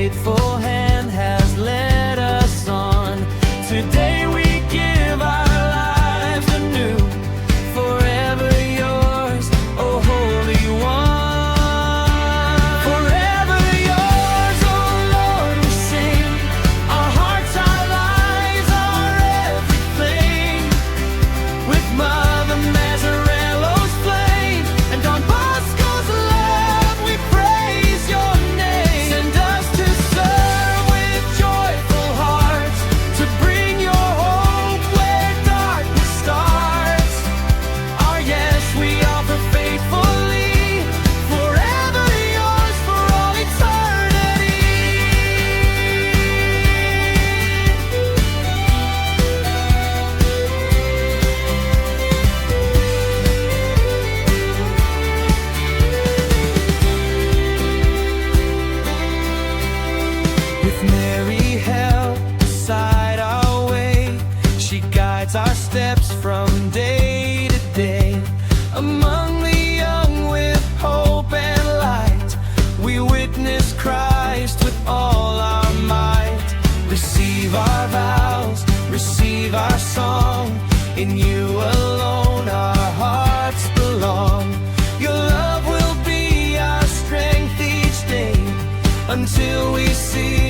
faithful hand has led us on. Today we give our lives anew, forever yours, oh Holy One. Forever yours, oh Lord, we sing. Our hearts, our lives, our everything. With Mother Mazzarello's flame and Don Bosco's love, we praise your name. Send us to serve with joyful hearts, to bring your hope where darkness starts. Our yes we offer faithfully, forever yours for all eternity. With Mary held beside our way, she guides our steps from day to day. Among the young with hope and light, we witness Christ with all our might. Receive our vows, receive our song. In you alone our hearts belong. Your love will be our strength each day, until we see